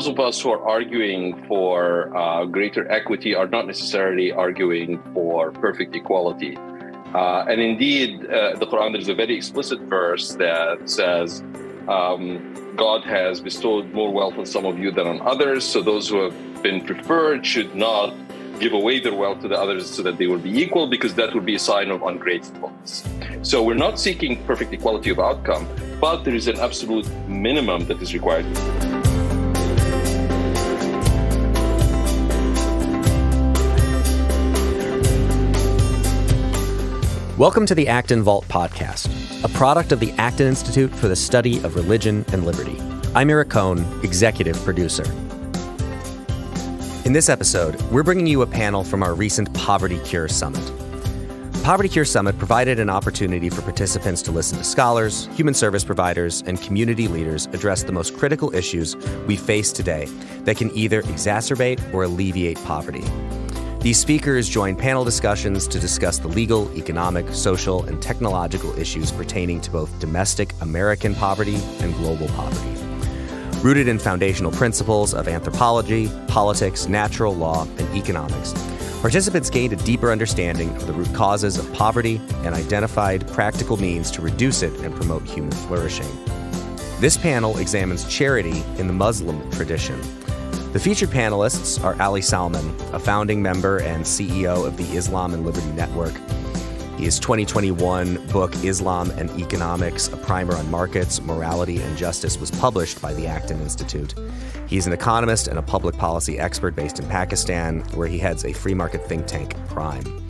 those of us who are arguing for greater equity are not necessarily arguing for perfect equality. And indeed, the Quran, there's a very explicit verse that says, God has bestowed more wealth on some of you than on others, so those who have been preferred should not give away their wealth to the others so that they will be equal, because that would be a sign of ungratefulness. So we're not seeking perfect equality of outcome, but there is an absolute minimum that is required. Welcome to the Acton Vault podcast, a product of the Acton Institute for the Study of Religion and Liberty. I'm Eric Cohn, executive producer. In this episode, we're bringing you a panel from our recent Poverty Cure Summit. Poverty Cure Summit provided an opportunity for participants to listen to scholars, human service providers, and community leaders address the most critical issues we face today that can either exacerbate or alleviate poverty. These speakers join panel discussions to discuss the legal, economic, social, and technological issues pertaining to both domestic American poverty and global poverty. Rooted in foundational principles of anthropology, politics, natural law, and economics, participants gained a deeper understanding of the root causes of poverty and identified practical means to reduce it and promote human flourishing. This panel examines charity in the Muslim tradition. The featured panelists are Salman, a founding member and CEO of the Islam and Liberty Network. His 2021 book, Islam and Economics, a primer on markets, morality, and justice, was published by the Acton Institute. He's an economist and a public policy expert based in Pakistan, where he heads a free market think tank, Prime.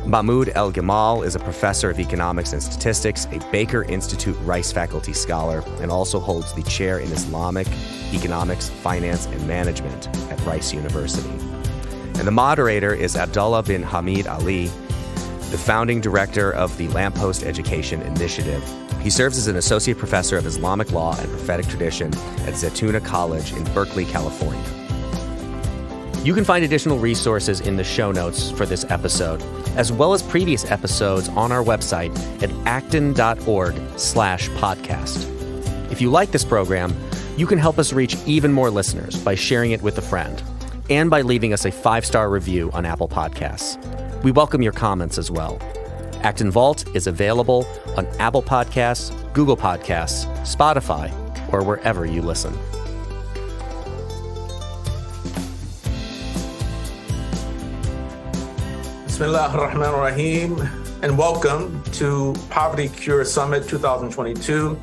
Mahmoud El-Gamal is a professor of economics and statistics, a Baker Institute Rice Faculty Scholar, and also holds the chair in Islamic, economics, finance, and management at Rice University. And the moderator is Abdullah bin Hamid Ali, the founding director of the Lamppost Education Initiative. He serves as an associate professor of Islamic law and prophetic tradition at Zaytuna College in Berkeley, California. You can find additional resources in the show notes for this episode, as well as previous episodes on our website at acton.org/podcast. If you like this program, you can help us reach even more listeners by sharing it with a friend and by leaving us a 5-star review on Apple Podcasts. We welcome your comments as well. Acton Vault is available on Apple Podcasts, Google Podcasts, Spotify, or wherever you listen. Bismillah ar-Rahman ar-Rahim, and welcome to Poverty Cure Summit 2022,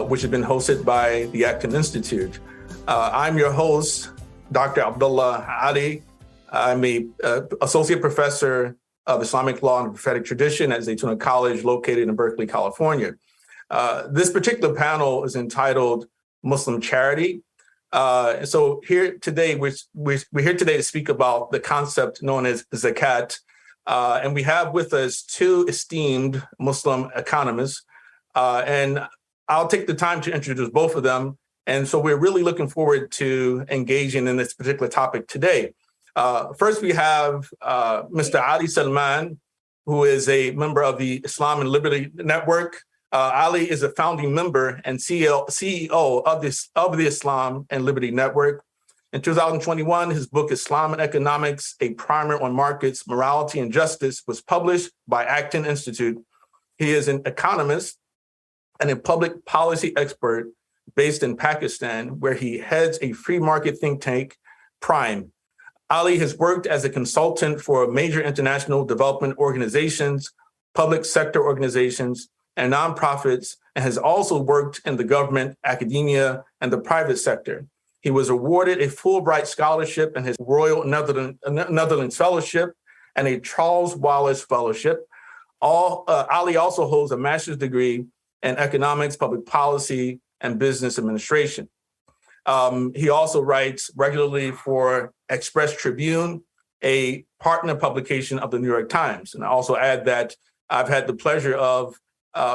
which has been hosted by the Acton Institute. I'm your host, Dr. Abdullah Ali. I'm an associate professor of Islamic law and prophetic tradition at Zaytuna College, located in Berkeley, California. This particular panel is entitled Muslim Charity. So here today, we're here today to speak about the concept known as Zakat. And we have with us two esteemed Muslim economists. And I'll take the time to introduce both of them. And so we're really looking forward to engaging in this particular topic today. First, we have Mr. Ali Salman, who is a member of the Islam and Liberty Network. Ali is a founding member and CEO of the Islam and Liberty Network. In 2021, his book, Islam and Economics, a primer on markets, morality, and justice, was published by Acton Institute. He is an economist and a public policy expert based in Pakistan, where he heads a free market think tank, Prime. Ali has worked as a consultant for major international development organizations, public sector organizations, and nonprofits, and has also worked in the government, academia, and the private sector. He was awarded a Fulbright Scholarship and his Royal Netherlands Fellowship and a Charles Wallace Fellowship. Ali also holds a master's degree in economics, public policy, and business administration. He also writes regularly for Express Tribune, a partner publication of the New York Times. And I also add that I've had the pleasure of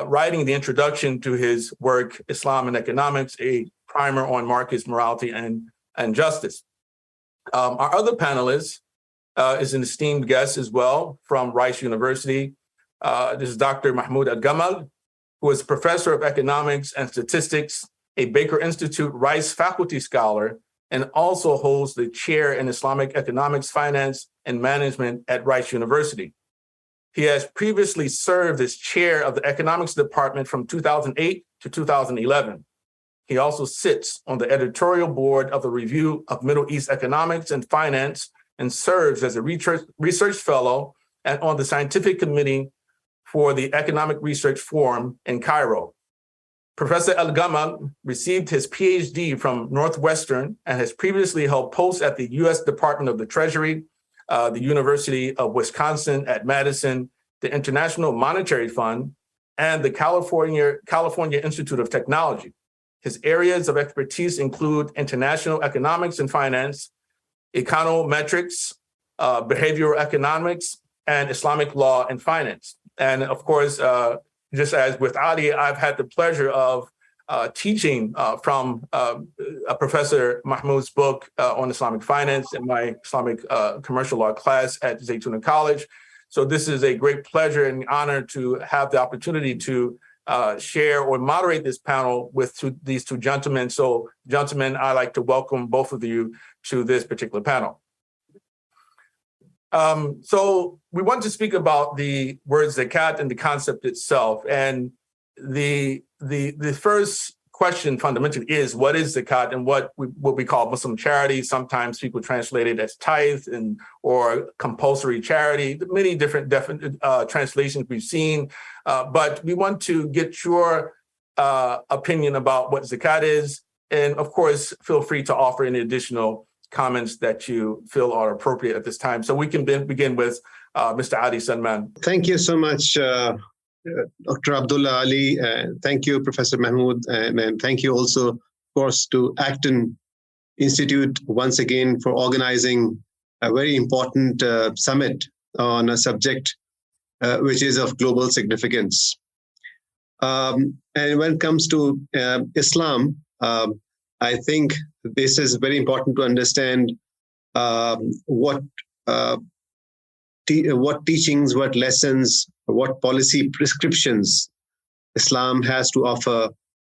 writing the introduction to his work, Islam and Economics, a primer on markets, morality, and justice. Our other panelist is an esteemed guest as well from Rice University. This is Dr. Mahmoud El-Gamal, who is professor of economics and statistics a Baker Institute Rice Faculty Scholar, and also holds the chair in Islamic Economics, Finance, and Management at Rice University. He has previously served as chair of the Economics Department from 2008 to 2011. He also sits on the editorial board of the Review of Middle East Economics and Finance and serves as a research fellow and on the scientific committee for the Economic Research Forum in Cairo. Professor El-Gamal received his PhD from Northwestern and has previously held posts at the U.S. Department of the Treasury, the University of Wisconsin at Madison, the International Monetary Fund, and the California Institute of Technology. His areas of expertise include international economics and finance, econometrics, behavioral economics, and Islamic law and finance. And of course, just as with Ali, I've had the pleasure of teaching from Professor Mahmoud's book on Islamic finance in my Islamic commercial law class at Zaytuna College. So this is a great pleasure and honor to have the opportunity to share or moderate this panel with these two gentlemen. So gentlemen, I'd like to welcome both of you to this particular panel. So we want to speak about the word zakat and the concept itself. And the first question fundamentally is, what is zakat and what we call Muslim charity? Sometimes people translate it as tithe or compulsory charity, many different translations we've seen. But we want to get your opinion about what zakat is. And of course, feel free to offer any additional comments that you feel are appropriate at this time. So we can begin with Mr. Ali Salman. Thank you so much, Dr. Abdullah Ali. Thank you, Professor Mahmoud. And thank you also, of course, to Acton Institute once again for organizing a very important summit on a subject which is of global significance. And when it comes to Islam, I think this is very important to understand what teachings, what lessons, what policy prescriptions Islam has to offer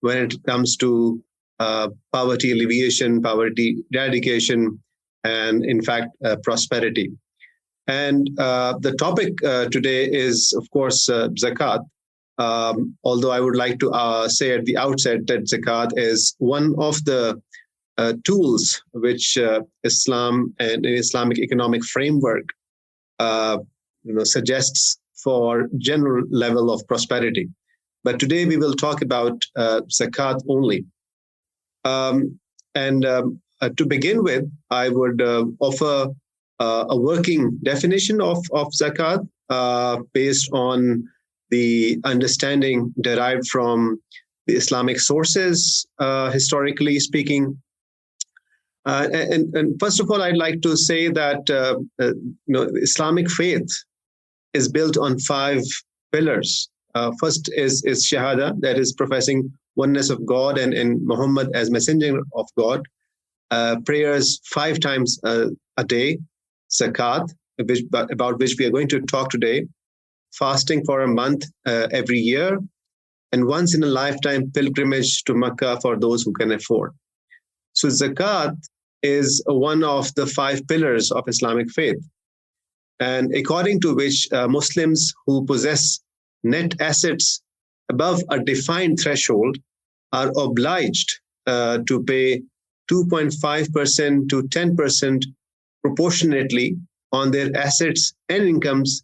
when it comes to poverty alleviation, poverty eradication, and in fact, prosperity. And the topic today is, of course, zakat. Although I would like to say at the outset that zakat is one of the tools which Islam and Islamic economic framework suggests for general level of prosperity. But today we will talk about zakat only. To begin with, I would offer a working definition of zakat based on the understanding derived from the Islamic sources, historically speaking. And first of all, I'd like to say that Islamic faith is built on 5 pillars. First is Shahada, that is professing oneness of God and Muhammad as messenger of God. Prayers 5 times a day. Zakat, about which we are going to talk today. Fasting for a month every year, and once in a lifetime pilgrimage to Mecca for those who can afford. So zakat is one of the 5 pillars of Islamic faith, and according to which Muslims who possess net assets above a defined threshold are obliged to pay 2.5% to 10% proportionately on their assets and incomes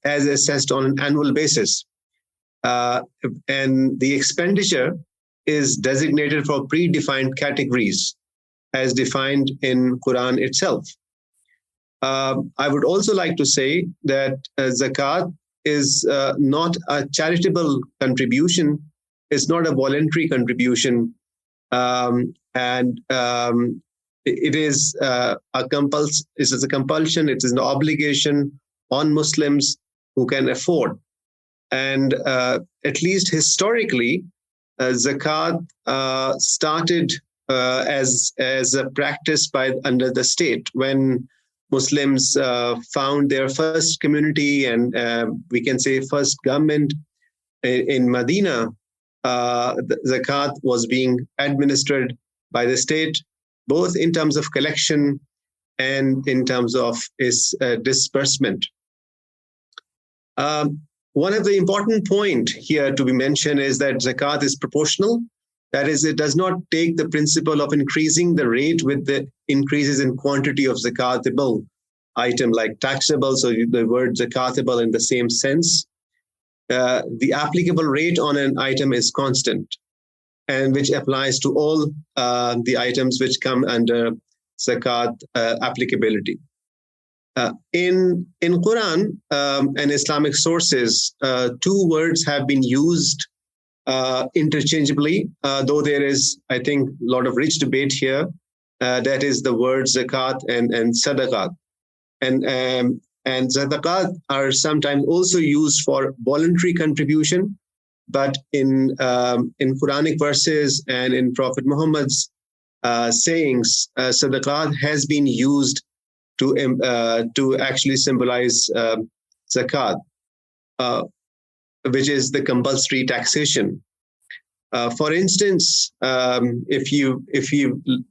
as assessed on an annual basis. And the expenditure is designated for predefined categories as defined in Quran itself. I would also like to say that zakat is not a charitable contribution. It's not a voluntary contribution. It is a compulsion. It is an obligation on Muslims who can afford. And at least historically, zakat started as a practice under the state when Muslims found their first community and we can say first government in Medina. the zakat was being administered by the state, both in terms of collection and in terms of its disbursement. One of the important point here to be mentioned is that zakat is proportional. That is, it does not take the principle of increasing the rate with the increases in quantity of zakatable item like taxable. So the word zakatable in the same sense. The applicable rate on an item is constant, and which applies to all the items which come under zakat applicability. In Quran and Islamic sources, two words have been used interchangeably, though there is, I think, a lot of rich debate here. That is the word zakat and sadaqat. And zakat are sometimes also used for voluntary contribution, but in Quranic verses and in Prophet Muhammad's sayings, sadaqat has been used to actually symbolize zakat, which is the compulsory taxation. For instance, if you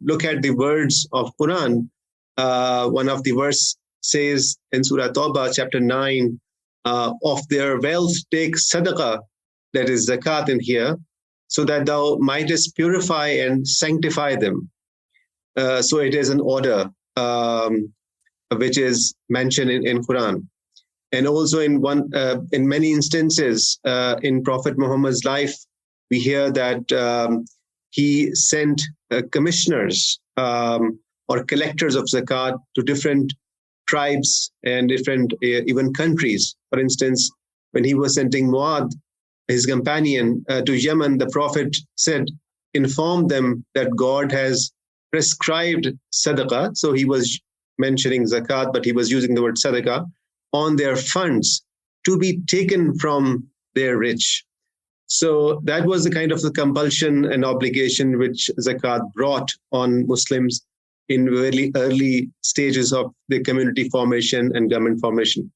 look at the words of Quran, one of the verse says in Surah Tawbah, chapter 9, of their wealth take sadaqah, that is zakat in here, so that thou mightest purify and sanctify them. So it is an order which is mentioned in Quran. And also in many instances in Prophet Muhammad's life, we hear that he sent commissioners or collectors of zakat to different tribes and different even countries. For instance, when he was sending Muad, his companion, to Yemen, the Prophet said, inform them that God has prescribed sadaqah. So he was mentioning zakat, but he was using the word sadaqah on their funds to be taken from their rich. So that was the kind of the compulsion and obligation which zakat brought on Muslims in very early stages of the community formation and government formation.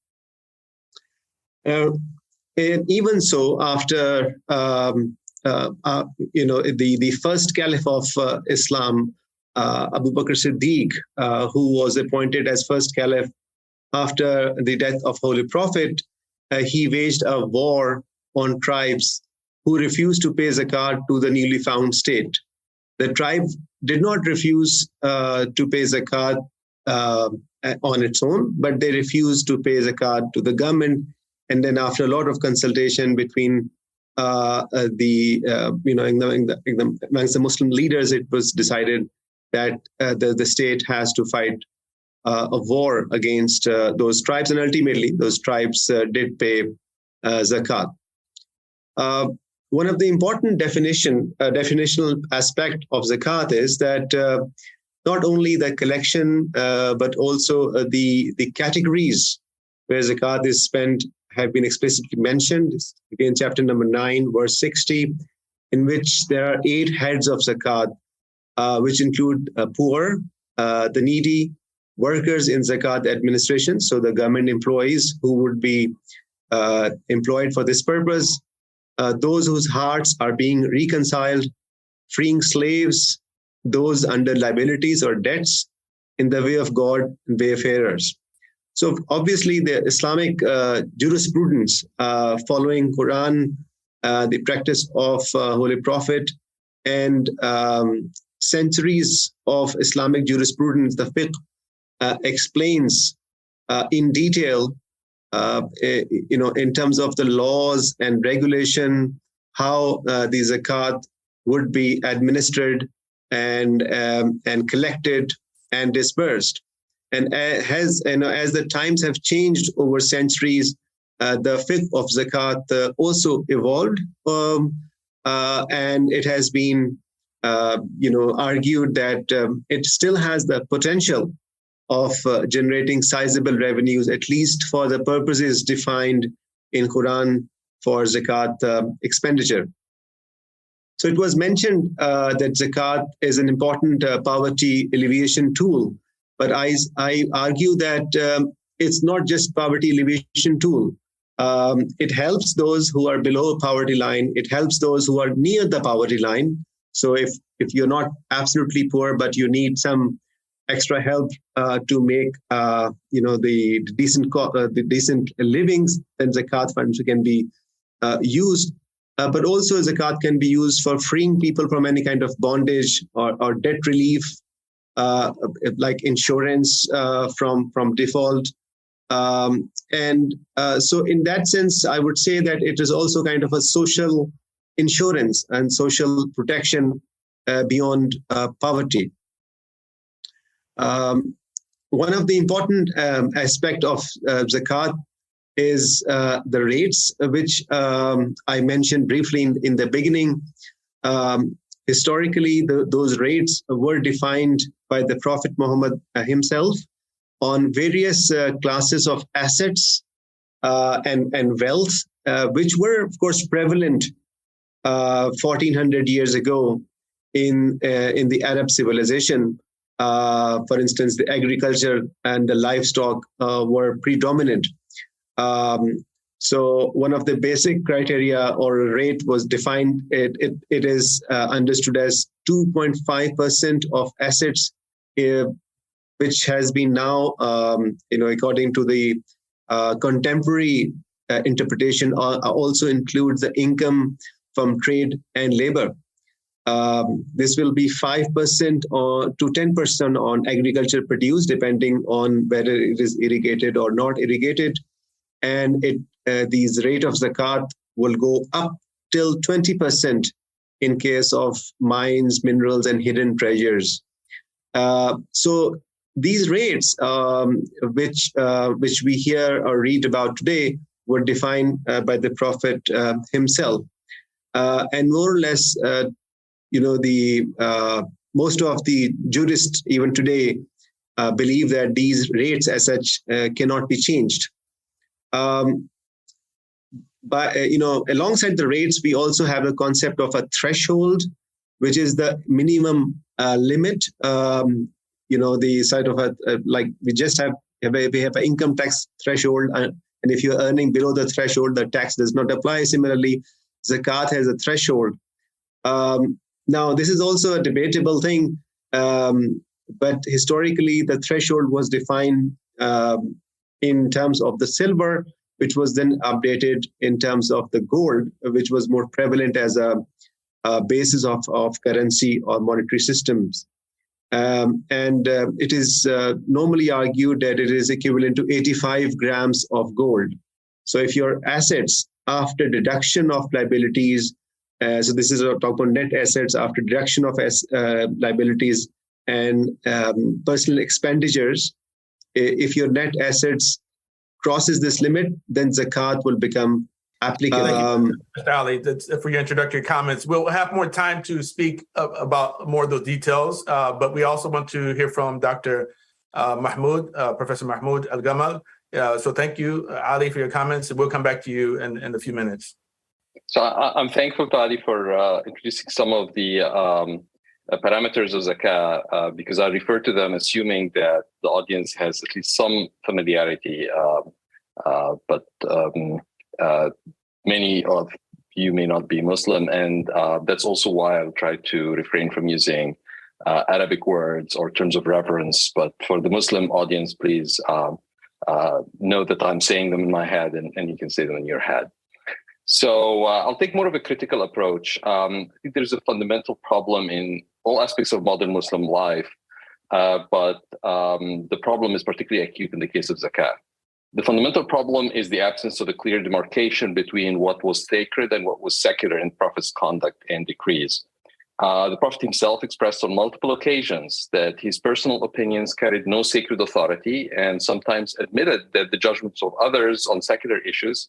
And even so, after the first caliph of Islam, Abu Bakr Siddiq, who was appointed as first caliph after the death of Holy Prophet, he waged a war on tribes who refused to pay zakat to the newly found state. The tribe did not refuse to pay zakat on its own, but they refused to pay zakat to the government. And then after a lot of consultation between amongst the Muslim leaders, it was decided that the state has to fight a war against those tribes. And ultimately, those tribes did pay zakat. One of the important definitional aspect of zakat is that not only the collection, but also the categories where zakat is spent have been explicitly mentioned. Again, chapter number 9, verse 60, in which there are 8 heads of zakat, which include poor, the needy, workers in zakat administration, so the government employees who would be employed for this purpose, those whose hearts are being reconciled, freeing slaves, those under liabilities or debts in the way of God and wayfarers. So obviously the Islamic jurisprudence following Quran, the practice of Holy Prophet, and centuries of Islamic jurisprudence, the fiqh, explains in detail in terms of the laws and regulation, how the zakat would be administered and collected and dispersed. And as the times have changed over centuries, the fiqh of zakat also evolved, and it has been argued that it still has the potential of generating sizable revenues, at least for the purposes defined in Quran for zakat expenditure. So it was mentioned that zakat is an important poverty alleviation tool, but I argue that it's not just poverty alleviation tool. It helps those who are below poverty line. It helps those who are near the poverty line. So if you're not absolutely poor, but you need some extra help to make the decent livings, then zakat funds can be used. But also zakat can be used for freeing people from any kind of bondage or debt relief, like insurance from default. So in that sense, I would say that it is also kind of a social insurance and social protection beyond poverty. One of the important aspect of zakat is the rates, which I mentioned briefly in the beginning. Historically, those rates were defined by the Prophet Muhammad himself on various classes of assets and wealth, which were, of course, prevalent 1400 years ago in the Arab civilization. For instance, the agriculture and the livestock were predominant. So one of the basic criteria or rate was defined. It is understood as 2.5% of assets, which has been now, according to the contemporary interpretation, also includes the income from trade and labor. This will be 5% or to 10% on agriculture produce, depending on whether it is irrigated or not irrigated. And these rate of zakat will go up till 20% in case of mines, minerals, and hidden treasures. So these rates, which we hear or read about today, were defined by the Prophet himself, and more or less, most of the jurists even today believe that these rates as such cannot be changed. But alongside the rates, we also have a concept of a threshold, which is the minimum limit. The side of like we just have an income tax threshold, and if you're earning below the threshold, the tax does not apply. Similarly, zakat has a threshold. Now, this is also a debatable thing, but historically, the threshold was defined in terms of the silver, which was then updated in terms of the gold, which was more prevalent as a basis of currency or monetary systems. It is normally argued that it is equivalent to 85 grams of gold. So if your assets after deduction of liabilities, so this is talk about net assets after deduction of liabilities and personal expenditures, if your net assets crosses this limit, then zakat will become applicable. Thank you, Mr. Ali, for your introductory comments. We'll have more time to speak about more of those details, but we also want to hear from Dr. Mahmoud, Professor Mahmoud El-Gamal. So thank you, Ali, for your comments. We'll come back to you in a few minutes. So I'm thankful to Ali for introducing some of the parameters of zakah, because I refer to them assuming that the audience has at least some familiarity, but many of you may not be Muslim, and that's also why I'll try to refrain from using Arabic words or terms of reference. But for the Muslim audience, please know that I'm saying them in my head, and you can say them in your head. So I'll take more of a critical approach. I think there's a fundamental problem in all aspects of modern Muslim life, but the problem is particularly acute in the case of zakat. The fundamental problem is the absence of a clear demarcation between what was sacred and what was secular in Prophet's conduct and decrees. The Prophet himself expressed on multiple occasions that his personal opinions carried no sacred authority, and sometimes admitted that the judgments of others on secular issues,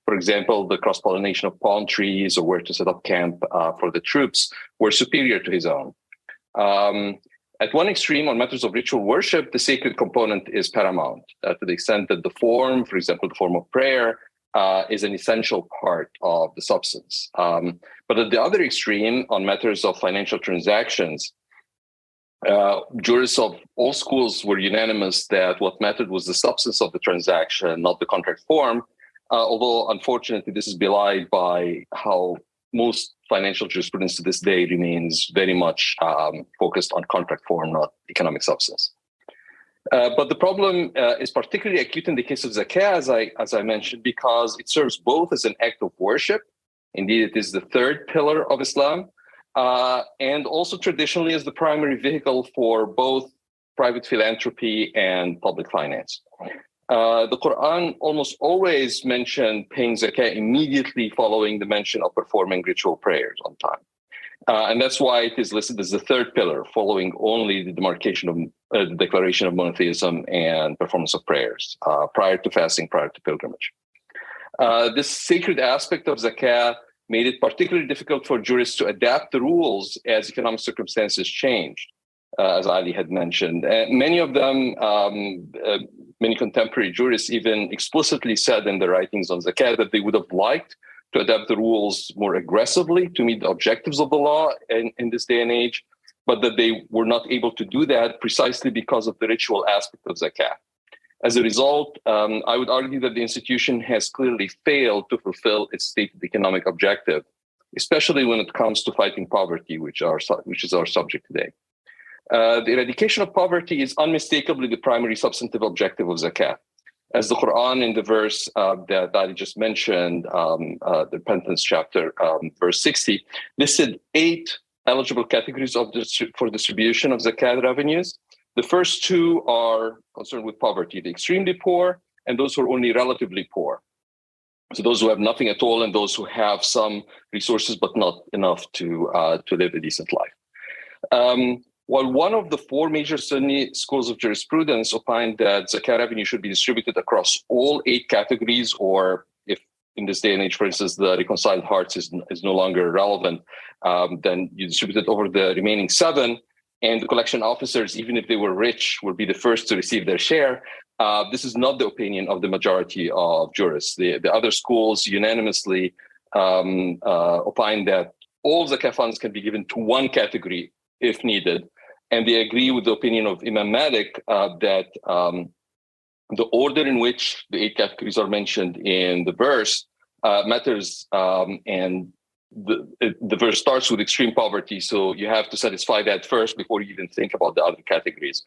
for example, the cross-pollination of palm trees or where to set up camp for the troops, were superior to his own. At one extreme, on matters of ritual worship, the sacred component is paramount to the extent that the form, for example, the form of prayer, is an essential part of the substance. But at the other extreme, on matters of financial transactions, jurists of all schools were unanimous that what mattered was the substance of the transaction, not the contract form. although unfortunately this is belied by how most financial jurisprudence to this day remains very much focused on contract form, not economic substance. But the problem is particularly acute in the case of Zakat, as I mentioned, because it serves both as an act of worship. Indeed, it is the third pillar of Islam, and also traditionally as the primary vehicle for both private philanthropy and public finance. The Quran almost always mentioned paying Zakat immediately following the mention of performing ritual prayers on time. And that's why it is listed as the third pillar, following only the demarcation of the declaration of monotheism and performance of prayers, prior to fasting, prior to pilgrimage. This sacred aspect of Zakat made it particularly difficult for jurists to adapt the rules as economic circumstances changed, as Ali had mentioned. Many of them, many contemporary jurists even explicitly said in their writings on Zakat that they would have liked to adapt the rules more aggressively to meet the objectives of the law in this day and age, but that they were not able to do that precisely because of the ritual aspect of Zakat. As a result, I would argue that the institution has clearly failed to fulfill its stated economic objective, especially when it comes to fighting poverty, which is our subject today. The eradication of poverty is unmistakably the primary substantive objective of Zakat. As the Quran in the verse that Ali just mentioned, the Repentance chapter, verse 60, listed 8 eligible categories for distribution of Zakat revenues. The first 2 are concerned with poverty, the extremely poor and those who are only relatively poor. So those who have nothing at all and those who have some resources but not enough to live a decent life. While one of the 4 major Sunni schools of jurisprudence opined that Zakat revenue should be distributed across all 8 categories, or if in this day and age, for instance, the reconciled hearts is no longer relevant, then you distribute it over the remaining 7, and the collection officers, even if they were rich, would be the first to receive their share. This is not the opinion of the majority of jurists. The other schools unanimously opine that all Zakat funds can be given to one category if needed. And they agree with the opinion of Imam Malik that the order in which the 8 categories are mentioned in the verse matters. And the verse starts with extreme poverty. So you have to satisfy that first before you even think about the other categories.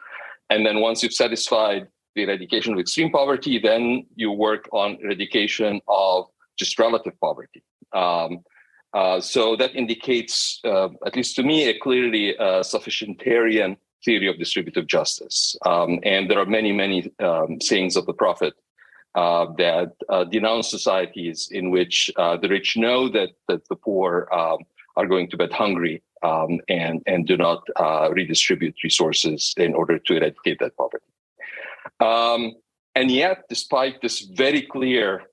And then once you've satisfied the eradication of extreme poverty, then you work on eradication of just relative poverty. So that indicates, at least to me, a clearly sufficientarian theory of distributive justice. And there are many, many sayings of the Prophet that denounce societies in which the rich know that the poor are going to bed hungry and do not redistribute resources in order to eradicate that poverty. And yet, despite this very clear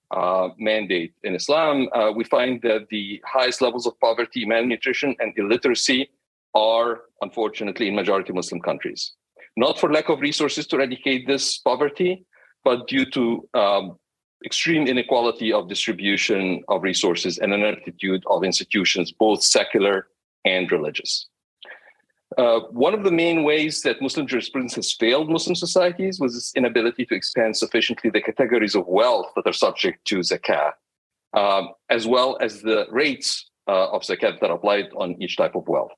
mandate in Islam, we find that the highest levels of poverty, malnutrition, and illiteracy are, unfortunately, in majority Muslim countries. Not for lack of resources to eradicate this poverty, but due to extreme inequality of distribution of resources and an attitude of institutions, both secular and religious. One of the main ways that Muslim jurisprudence has failed Muslim societies was its inability to expand sufficiently the categories of wealth that are subject to Zakat, as well as the rates of Zakat that are applied on each type of wealth.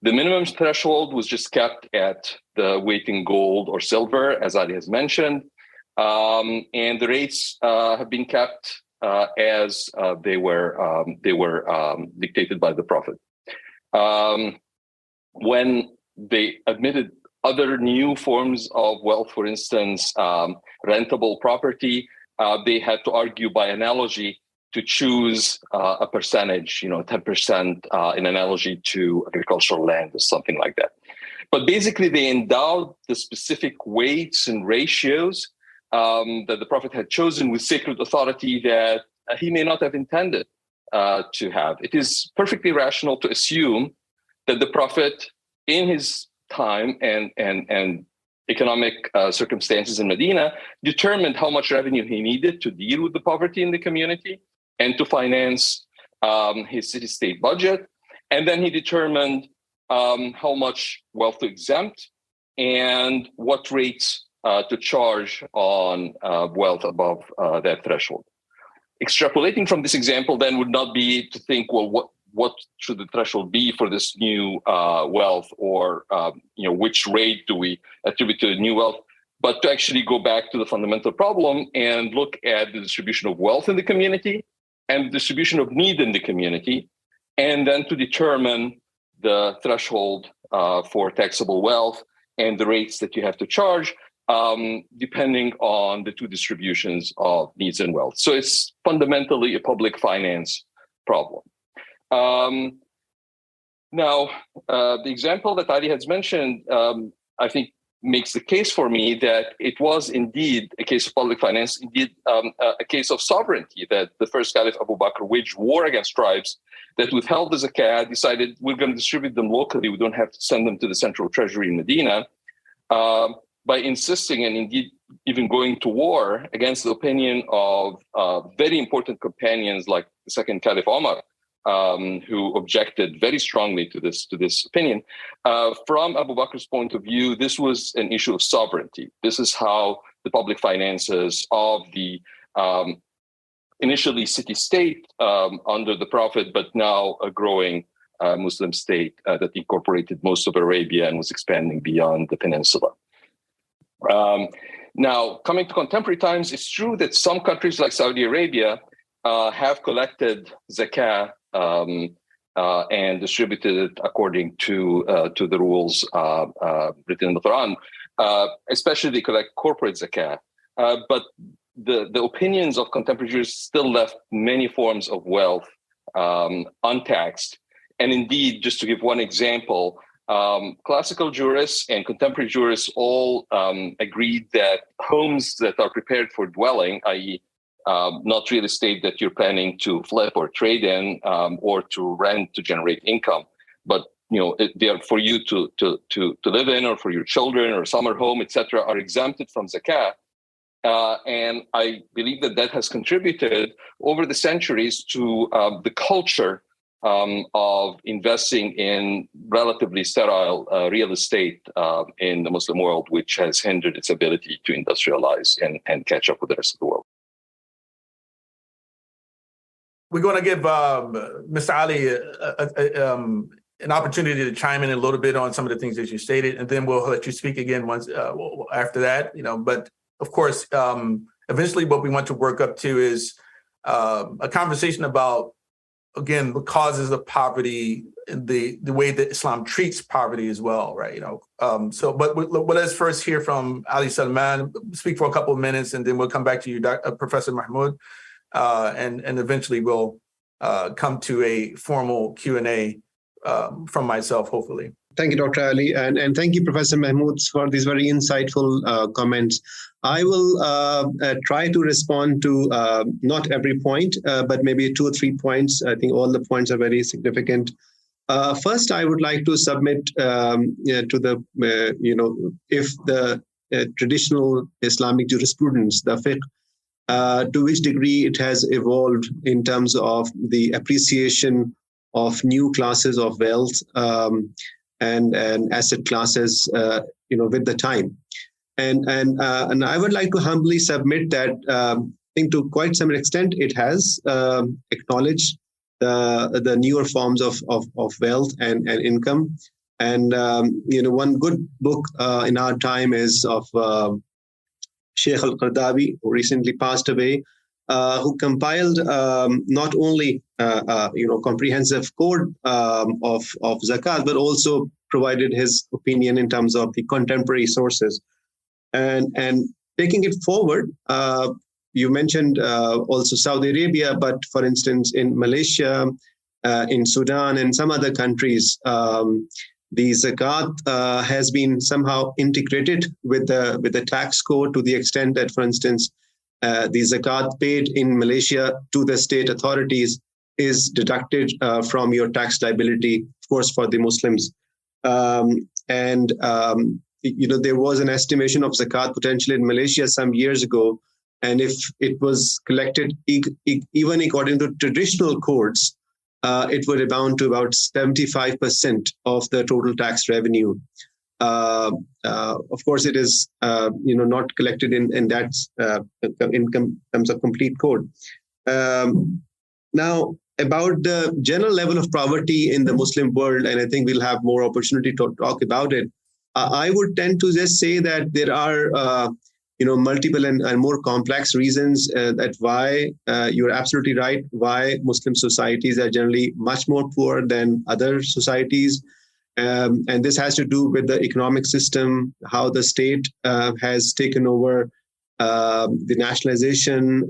The minimum threshold was just kept at the weight in gold or silver, as Ali has mentioned, and the rates have been kept as they were dictated by the Prophet. When they admitted other new forms of wealth, for instance, rentable property, they had to argue by analogy to choose a percentage, 10% in analogy to agricultural land or something like that. But basically, they endowed the specific weights and ratios that the Prophet had chosen with sacred authority that he may not have intended to have. It is perfectly rational to assume that the Prophet, in his time and economic circumstances in Medina, determined how much revenue he needed to deal with the poverty in the community and to finance his city-state budget. And then he determined how much wealth to exempt and what rates to charge on wealth above that threshold. extrapolating from this example then would not be to think, well, what should the threshold be for this new wealth, or which rate do we attribute to the new wealth, but to actually go back to the fundamental problem and look at the distribution of wealth in the community and the distribution of need in the community, and then to determine the threshold for taxable wealth and the rates that you have to charge, depending on the two distributions of needs and wealth. So it's fundamentally a public finance problem. Now, the example that Ali has mentioned, I think, makes the case for me that it was indeed a case of public finance, indeed a case of sovereignty, that the first Caliph Abu Bakr waged war against tribes that withheld the zakat, decided we're going to distribute them locally, we don't have to send them to the central treasury in Medina, by insisting and indeed even going to war against the opinion of very important companions like the second Caliph Omar, who objected very strongly to this opinion. From Abu Bakr's point of view, this was an issue of sovereignty. This is how the public finances of the initially city-state under the Prophet, but now a growing Muslim state that incorporated most of Arabia and was expanding beyond the peninsula. Now, coming to contemporary times, it's true that some countries like Saudi Arabia have collected zakat and distributed it according to the rules written in the Quran. Especially they collect corporate zakat. But the opinions of contemporary jurists still left many forms of wealth untaxed. And indeed, just to give one example, classical jurists and contemporary jurists all agreed that homes that are prepared for dwelling, i.e., not real estate that you're planning to flip or trade in, or to rent to generate income, but they are for you to live in, or for your children, or summer home, etc., are exempted from zakat. And I believe that has contributed over the centuries to the culture of investing in relatively sterile real estate in the Muslim world, which has hindered its ability to industrialize and catch up with the rest of the world. We're going to give Mr. Ali an opportunity to chime in a little bit on some of the things that you stated, and then we'll let you speak again once after that. But of course, eventually, what we want to work up to is a conversation about, again, the causes of poverty and the way that Islam treats poverty as well, right? But let's first hear from Ali Salman, speak for a couple of minutes, and then we'll come back to you, Professor Mahmoud. And eventually we'll come to a formal Q&A from myself, hopefully. Thank you, Dr. Ali, and thank you, Professor Mahmoud, for these very insightful comments. I will try to respond to not every point, but maybe 2 or 3 points. I think all the points are very significant. First, I would like to submit to the, if the traditional Islamic jurisprudence, the fiqh, to which degree it has evolved in terms of the appreciation of new classes of wealth and asset classes, with the time. And I would like to humbly submit that I think to quite some extent it has acknowledged the newer forms of wealth and income. And one good book in our time is of Sheikh Al-Qardawi, who recently passed away, who compiled not only comprehensive code of zakat, but also provided his opinion in terms of the contemporary sources. And taking it forward, you mentioned also Saudi Arabia, but for instance, in Malaysia, in Sudan, and some other countries, the zakat has been somehow integrated with the tax code to the extent that, for instance, the zakat paid in Malaysia to the state authorities is deducted from your tax liability, of course, for the Muslims. There was an estimation of zakat potentially in Malaysia some years ago, and if it was collected even according to traditional codes, it would amount to about 75% of the total tax revenue. Of course, it is not collected in that in terms of complete code. Now, about the general level of poverty in the Muslim world, and I think we'll have more opportunity to talk about it, I would tend to just say that there are multiple and more complex reasons that why you're absolutely right, why Muslim societies are generally much more poor than other societies. And this has to do with the economic system, how the state has taken over the nationalization,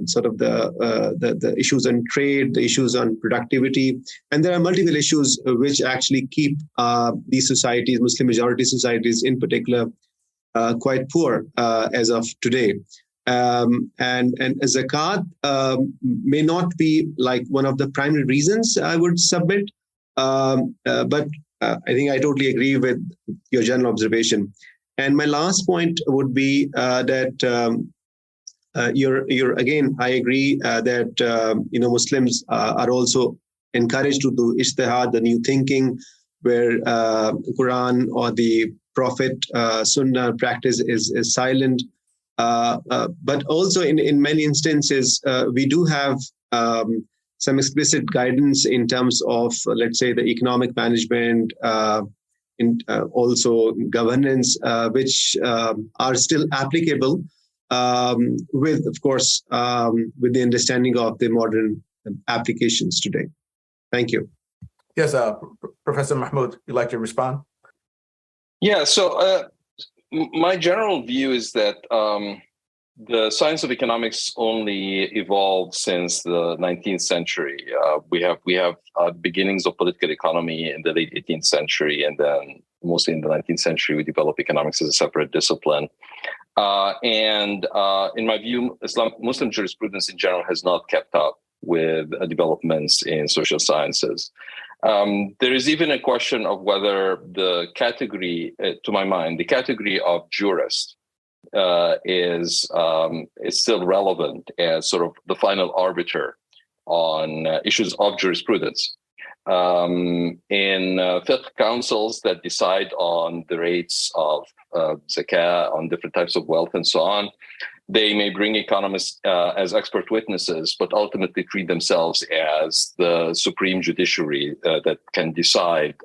sort of the issues on trade, the issues on productivity. And there are multiple issues which actually keep these societies, Muslim majority societies in particular, quite poor as of today. And Zakat may not be like one of the primary reasons I would submit, but I think I totally agree with your general observation. And my last point would be that you're again, I agree that Muslims are also encouraged to do ijtihad, the new thinking, where Quran or the Prophet Sunnah practice is silent. But also in many instances, we do have some explicit guidance in terms of, let's say, the economic management, also governance, which are still applicable with, of course, with the understanding of the modern applications today. Thank you. Yes, Professor Mahmoud, you'd like to respond? Yeah, so my general view is that the science of economics only evolved since the 19th century. We have beginnings of political economy in the late 18th century, and then mostly in the 19th century, we developed economics as a separate discipline. And in my view, Muslim jurisprudence in general has not kept up with developments in social sciences. There is even a question of whether the category, to my mind, the category of jurist is still relevant as sort of the final arbiter on issues of jurisprudence. In fiqh councils that decide on the rates of zakat, on different types of wealth and so on, they may bring economists as expert witnesses, but ultimately treat themselves as the supreme judiciary that can decide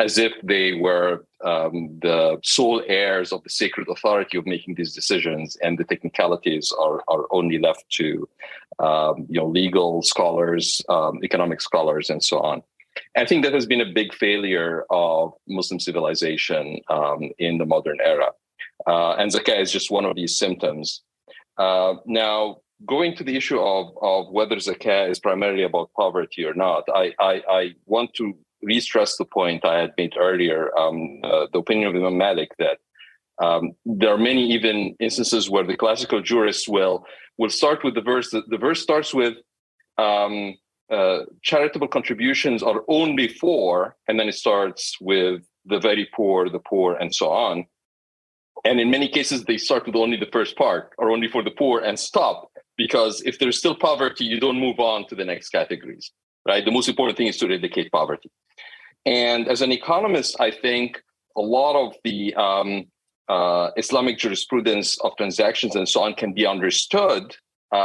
as if they were the sole heirs of the sacred authority of making these decisions, and the technicalities are only left to legal scholars, economic scholars, and so on. I think that has been a big failure of Muslim civilization in the modern era. And zakat is just one of these symptoms. Now, going to the issue of whether zakat is primarily about poverty or not, I want to re-stress the point I had made earlier, the opinion of Imam Malik, that there are many even instances where the classical jurists will start with the verse. The verse starts with charitable contributions are only for, and then it starts with the very poor, the poor, and so on. And in many cases, they start with only the first part, or only for the poor, and stop, because if there's still poverty, you don't move on to the next categories, right? The most important thing is to eradicate poverty. And as an economist, I think a lot of the Islamic jurisprudence of transactions and so on can be understood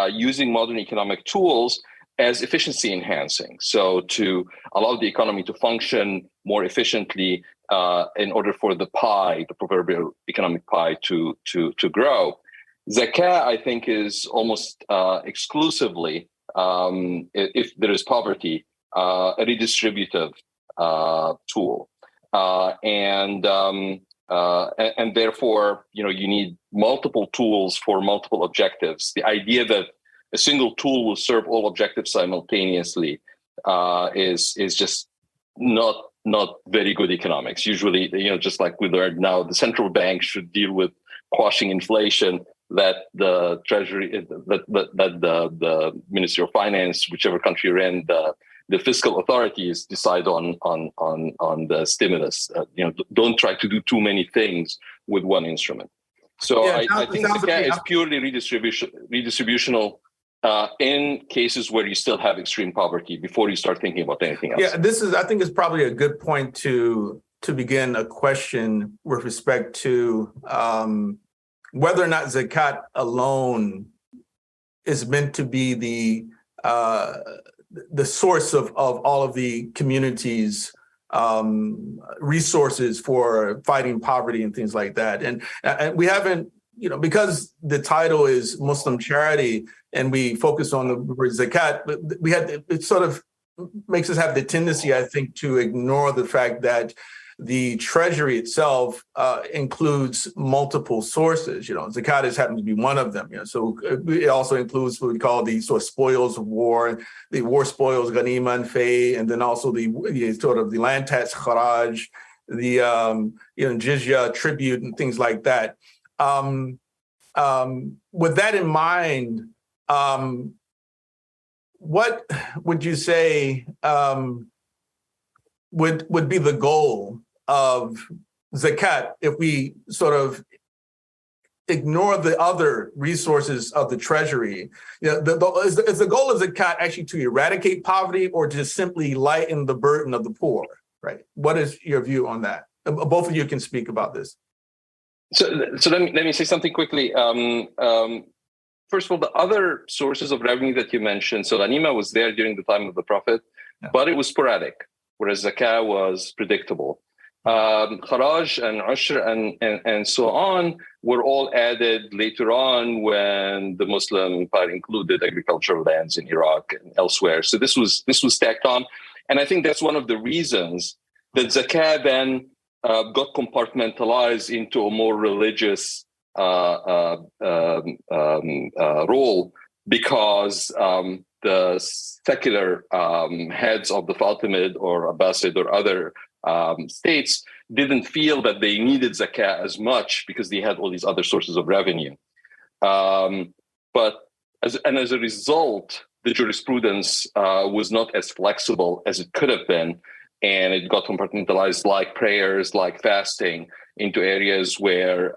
using modern economic tools as efficiency enhancing. So to allow the economy to function more efficiently in order for the pie, the proverbial economic pie, to grow. Zakat, I think, is almost exclusively, if there is poverty, a redistributive tool, and therefore, you need multiple tools for multiple objectives. The idea that a single tool will serve all objectives simultaneously is just not very good economics. Usually, just like we learned now, the central bank should deal with quashing inflation. That the Treasury, that the Ministry of Finance, whichever country you're in, the fiscal authorities decide on the stimulus. Don't try to do too many things with one instrument. So I think zakat is purely redistributional in cases where you still have extreme poverty before you start thinking about anything else. Yeah, I think is probably a good point to begin a question with respect to whether or not zakat alone is meant to be the source of all of the community's resources for fighting poverty and things like that. And we haven't, because the title is Muslim charity and we focus on the word zakat, it sort of makes us have the tendency, I think, to ignore the fact that the treasury itself includes multiple sources. Zakat happens to be one of them. So it also includes what we call the sort of spoils of war, the war spoils, ghanima and fay, and then also the sort of the land tax, kharaj, the jizya, tribute, and things like that. With that in mind, what would you say would be the goal of zakat if we sort of ignore the other resources of the treasury? Is the goal of zakat actually to eradicate poverty or to simply lighten the burden of the poor? Right. What is your view on that? Both of you can speak about this. So let me say something quickly. First of all, the other sources of revenue that you mentioned, so ghanima was there during the time of the Prophet, but it was sporadic, whereas zakah was predictable. Kharaj and ushr and so on were all added later on when the Muslim Empire included agricultural lands in Iraq and elsewhere. So this was stacked on, and I think that's one of the reasons that zakah then got compartmentalized into a more religious role, because the secular heads of the Fatimid or Abbasid or other states didn't feel that they needed zakah as much because they had all these other sources of revenue. But as a result, the jurisprudence was not as flexible as it could have been, and it got compartmentalized, like prayers, like fasting, into areas where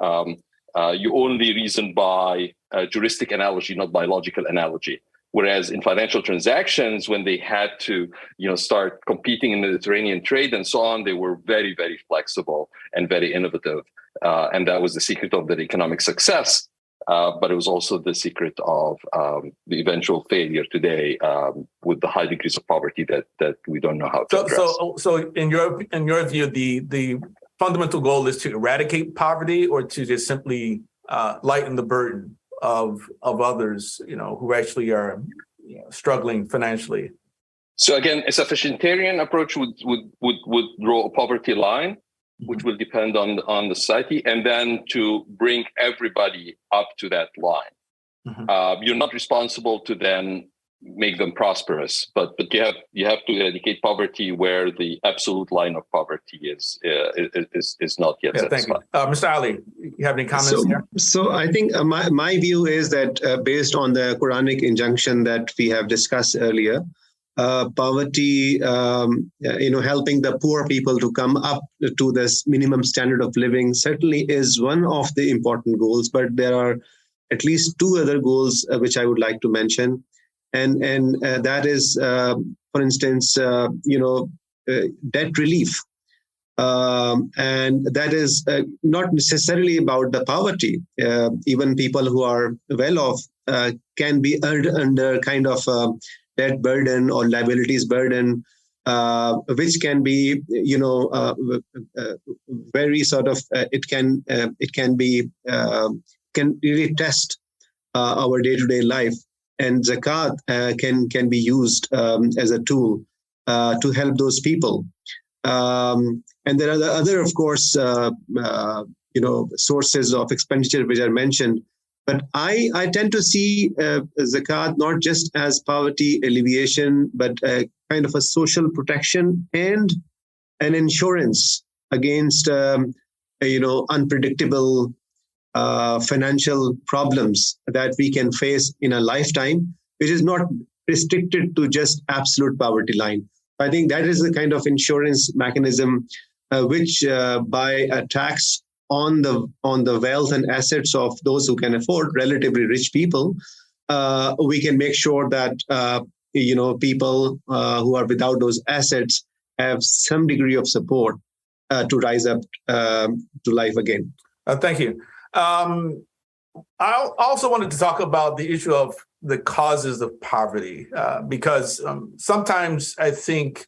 you only reason by juristic analogy, not by logical analogy. Whereas in financial transactions, when they had to, start competing in the Mediterranean trade and so on, they were very, very flexible and very innovative. And that was the secret of their economic success. But it was also the secret of the eventual failure today with the high degrees of poverty that we don't know how to address. So in your view, the fundamental goal is to eradicate poverty, or to just simply lighten the burden of others, who actually are struggling financially? So again, a sufficientarian approach would draw a poverty line, which will depend on the society, and then to bring everybody up to that line. Mm-hmm. You're not responsible to then make them prosperous, but you have to eradicate poverty where the absolute line of poverty is not yet satisfied. Thank you. Mr. Ali, you have any comments here? So I think my view is that based on the Quranic injunction that we have discussed earlier, poverty, helping the poor people to come up to this minimum standard of living certainly is one of the important goals, but there are at least two other goals which I would like to mention. And that is, for instance, debt relief. And that is not necessarily about the poverty. Even people who are well off can be under kind of debt burden or liabilities burden, which can be, very sort of, can really test our day-to-day life. And zakat can be used as a tool to help those people. And there are the other, of course, sources of expenditure which are mentioned. But I tend to see zakat not just as poverty alleviation, but kind of a social protection and an insurance against, unpredictable financial problems that we can face in a lifetime, which is not restricted to just absolute poverty line. I think that is the kind of insurance mechanism which by a tax on the wealth and assets of those who can afford, relatively rich people, we can make sure that people who are without those assets have some degree of support to rise up to life again. Thank you. I also wanted to talk about the issue of the causes of poverty, because sometimes I think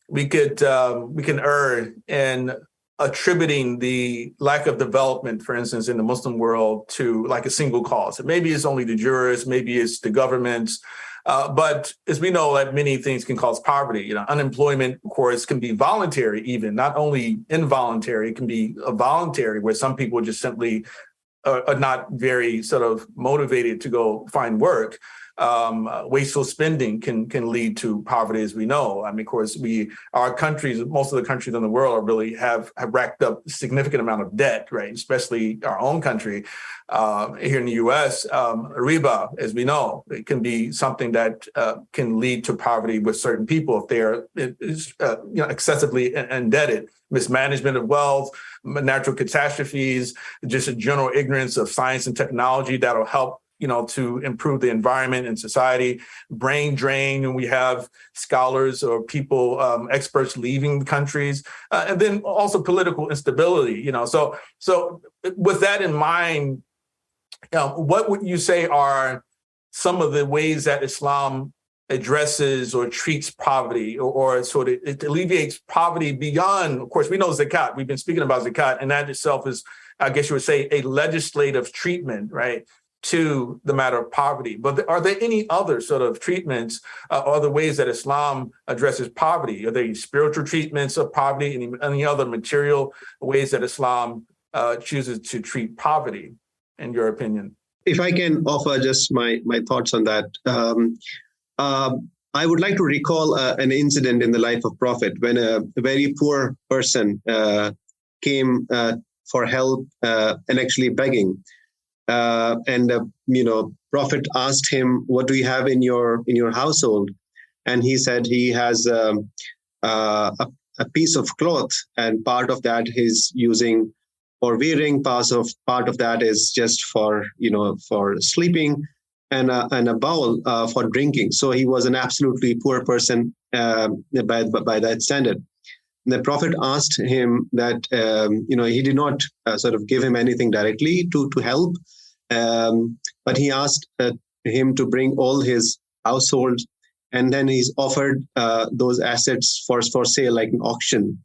we can err in attributing the lack of development, for instance, in the Muslim world to like a single cause. Maybe it's only the jurists, maybe it's the governments. But as we know, that many things can cause poverty. Unemployment, of course, can be voluntary, even not only involuntary. It can be a voluntary, where some people just simply are not very sort of motivated to go find work. Wasteful spending can lead to poverty, as we know. I mean, of course, our countries, most of the countries in the world, really have racked up a significant amount of debt, right? Especially our own country. Here in the U.S., riba, as we know, it can be something that can lead to poverty with certain people if they are excessively indebted. Mismanagement of wealth, natural catastrophes, just a general ignorance of science and technology that'll help to improve the environment and society. Brain drain, and we have scholars or people, experts leaving the countries, and then also political instability. So with that in mind, what would you say are some of the ways that Islam addresses or treats poverty, or sort of it alleviates poverty beyond? Of course, we know Zakat. We've been speaking about Zakat, and that itself is, I guess you would say, a legislative treatment, right, to the matter of poverty. But are there any other sort of treatments or other ways that Islam addresses poverty? Are there spiritual treatments of poverty, any other material ways that Islam chooses to treat poverty, in your opinion? If I can offer just my thoughts on that. I would like to recall an incident in the life of Prophet when a very poor person came for help and actually begging. Prophet asked him, "What do you have in your household?" And he said he has a piece of cloth, and part of that he's using for wearing. Part of that is just for sleeping, and a bowl for drinking. So he was an absolutely poor person by that standard. The Prophet asked him that, he did not sort of give him anything directly to help, but he asked him to bring all his household, and then he's offered those assets for sale, like an auction.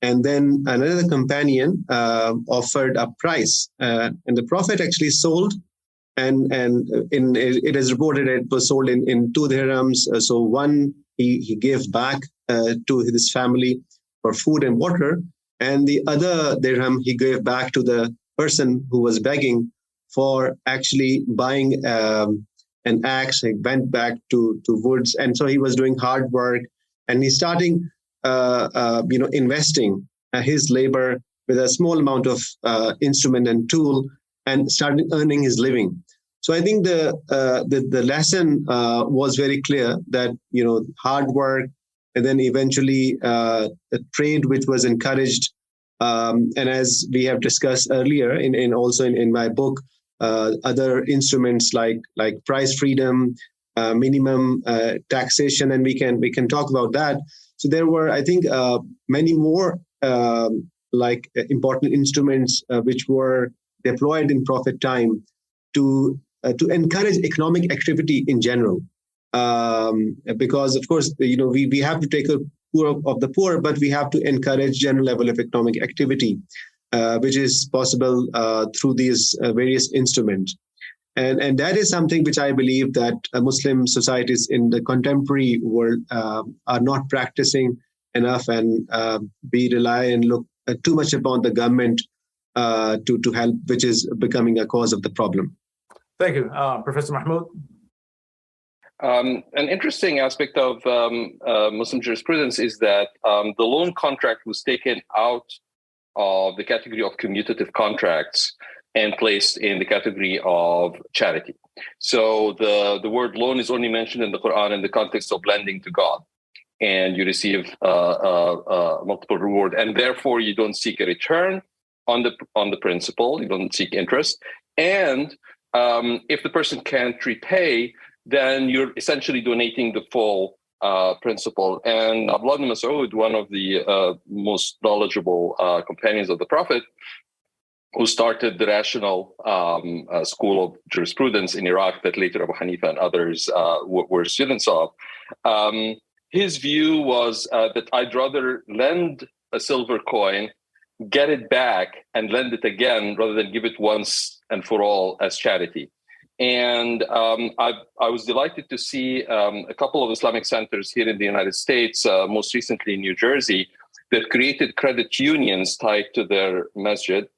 And then another companion offered a price, and the Prophet actually sold. And it is reported it was sold in 2 dirhams. So one he gave back to his family for food and water, and the other dirham he gave back to the person who was begging for actually buying an axe. He went back to woods, and so he was doing hard work, and he's starting investing his labor with a small amount of instrument and tool, and started earning his living. So I think the lesson was very clear that hard work, and then eventually the trade, which was encouraged, and as we have discussed earlier, in my book, other instruments like price freedom, minimum taxation, and we can talk about that. So there were, I think, many more important instruments which were deployed in Prophet time to encourage economic activity in general, because of course we have to take a poor of the poor, but we have to encourage general level of economic activity, which is possible through these various instruments, and that is something which I believe that Muslim societies in the contemporary world are not practicing enough, and we rely and look too much upon the government to help, which is becoming a cause of the problem. Thank you. Professor Mahmoud? An interesting aspect of Muslim jurisprudence is that the loan contract was taken out of the category of commutative contracts and placed in the category of charity. So the word loan is only mentioned in the Quran in the context of lending to God, and you receive multiple reward, and therefore you don't seek a return on the principal, you don't seek interest, and if the person can't repay, then you're essentially donating the full principle. And Abdullah ibn Mas'ud, one of the most knowledgeable companions of the Prophet, who started the rational school of jurisprudence in Iraq that later Abu Hanifa and others were students of. His view was that I'd rather lend a silver coin, get it back, and lend it again rather than give it once and for all as charity. And I was delighted to see a couple of Islamic centers here in the United States, most recently in New Jersey, that created credit unions tied to their masjid.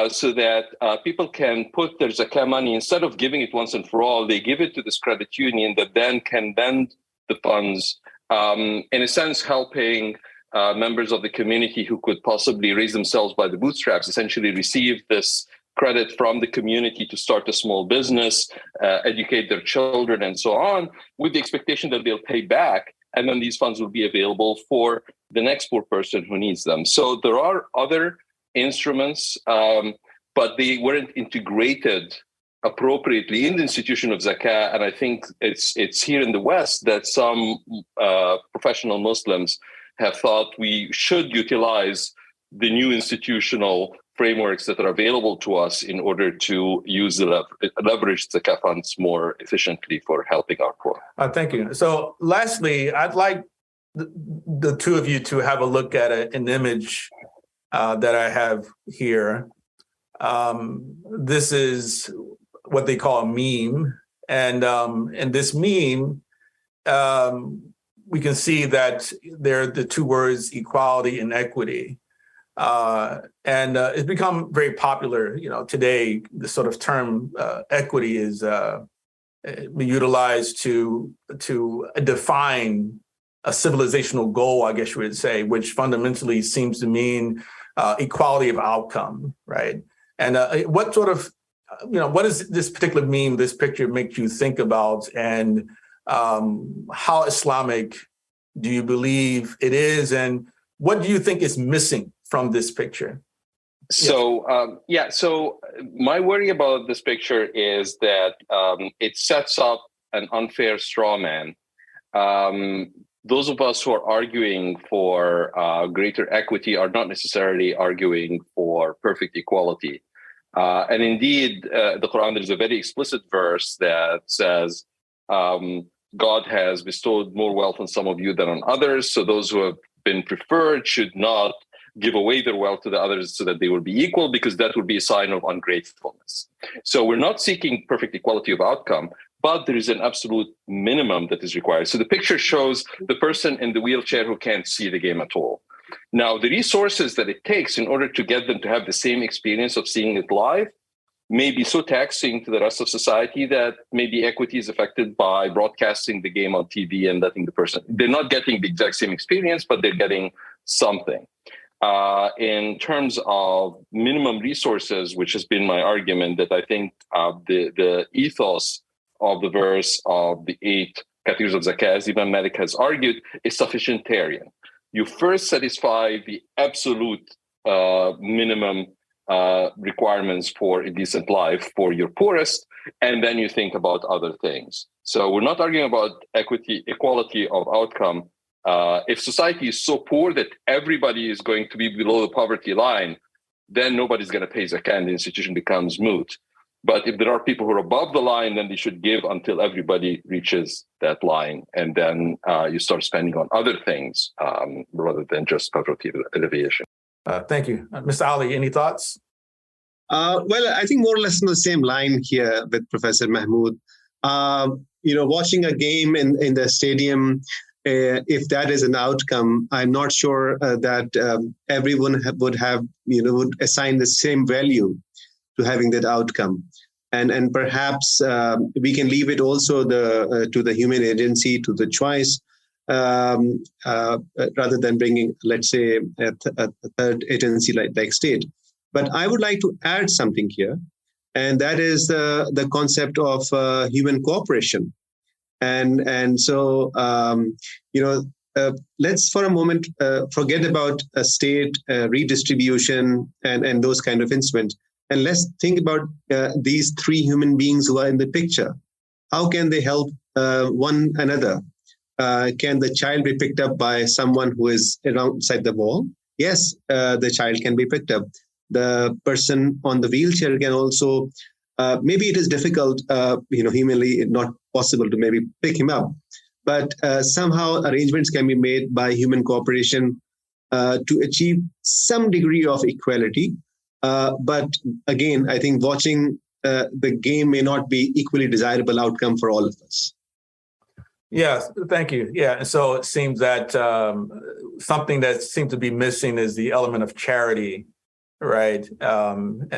So that people can put their Zakat money, instead of giving it once and for all, they give it to this credit union that then can lend the funds, in a sense, helping members of the community who could possibly raise themselves by the bootstraps, essentially receive this credit from the community to start a small business, educate their children, and so on, with the expectation that they'll pay back, and then these funds will be available for the next poor person who needs them. So there are other instruments, but they weren't integrated appropriately in the institution of Zakat. And I think it's here in the West that some professional Muslims have thought we should utilize the new institutional frameworks that are available to us in order to use the leverage Zakat funds more efficiently for helping our poor. Thank you. So lastly, I'd like the two of you to have a look at an image that I have here. This is what they call a meme. And this meme, we can see that there are the two words equality and equity. And it's become very popular. Today, the sort of term equity is utilized to define a civilizational goal, I guess you would say, which fundamentally seems to mean equality of outcome, right? And what sort of, what does this particular meme, this picture make you think about, and how Islamic do you believe it is, and what do you think is missing from this picture? So, so my worry about this picture is that it sets up an unfair straw man. Those of us who are arguing for greater equity are not necessarily arguing for perfect equality. And indeed, the Quran, there's a very explicit verse that says, God has bestowed more wealth on some of you than on others. So those who have been preferred should not give away their wealth to the others so that they will be equal, because that would be a sign of ungratefulness. So we're not seeking perfect equality of outcome, but there is an absolute minimum that is required. So the picture shows the person in the wheelchair who can't see the game at all. Now, the resources that it takes in order to get them to have the same experience of seeing it live may be so taxing to the rest of society that maybe equity is affected by broadcasting the game on TV and letting the person, they're not getting the exact same experience, but they're getting something. In terms of minimum resources, which has been my argument, that I think the ethos of the verse of the 8 categories of Zakat, as Imam Malik has argued, is sufficientarian. You first satisfy the absolute minimum requirements for a decent life for your poorest, and then you think about other things. So we're not arguing about equality of outcome. If society is so poor that everybody is going to be below the poverty line, then nobody's going to pay Zakat and the institution becomes moot. But if there are people who are above the line, then they should give until everybody reaches that line. And then you start spending on other things rather than just poverty alleviation. Thank you. Mr. Ali, any thoughts? Well, I think more or less on the same line here with Professor Mahmoud. Watching a game in the stadium, if that is an outcome, I'm not sure that everyone would assign the same value to having that outcome. And perhaps we can leave it also to the human agency, to the choice, rather than bringing, let's say, a third agency like state. But I would like to add something here, and that is the concept of human cooperation. And so, let's for a moment forget about a state redistribution and those kind of instruments. And let's think about these 3 human beings who are in the picture. How can they help one another? Can the child be picked up by someone who is outside the wall? Yes, the child can be picked up. The person on the wheelchair can also, maybe it is difficult, humanly not possible to maybe pick him up, but somehow arrangements can be made by human cooperation to achieve some degree of equality. But again, I think watching the game may not be equally desirable outcome for all of us. Yes, thank you. Yeah, and so it seems that something that seems to be missing is the element of charity, right? And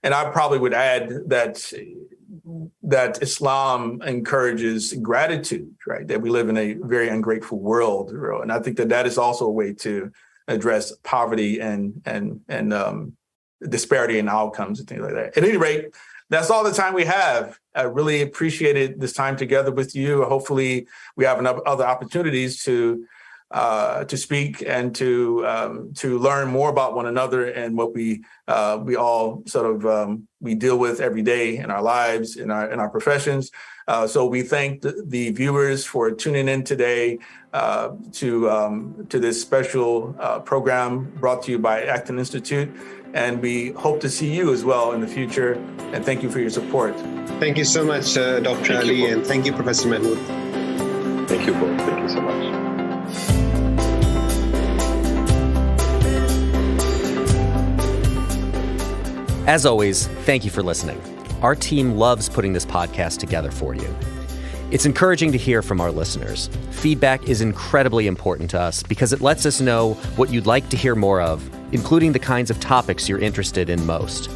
I probably would add that Islam encourages gratitude, right? That we live in a very ungrateful world, and I think that is also a way to address poverty and disparity in outcomes and things like that. At any rate, that's all the time we have. I really appreciated this time together with you. Hopefully, we have enough other opportunities to speak and to learn more about one another and what we all sort of we deal with every day in our lives, in our professions. So we thank the viewers for tuning in today to this special program brought to you by Acton Institute. And we hope to see you as well in the future. And thank you for your support. Thank you so much, Dr. Ali, and thank you, Professor Mahmoud. Thank you both. Thank you so much. As always, thank you for listening. Our team loves putting this podcast together for you. It's encouraging to hear from our listeners. Feedback is incredibly important to us because it lets us know what you'd like to hear more of, including the kinds of topics you're interested in most.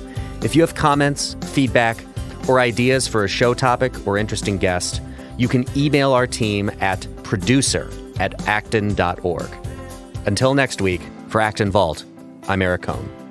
If you have comments, feedback, or ideas for a show topic or interesting guest, you can email our team at producer@acton.org. Until next week, for Acton Vault, I'm Eric Cohn.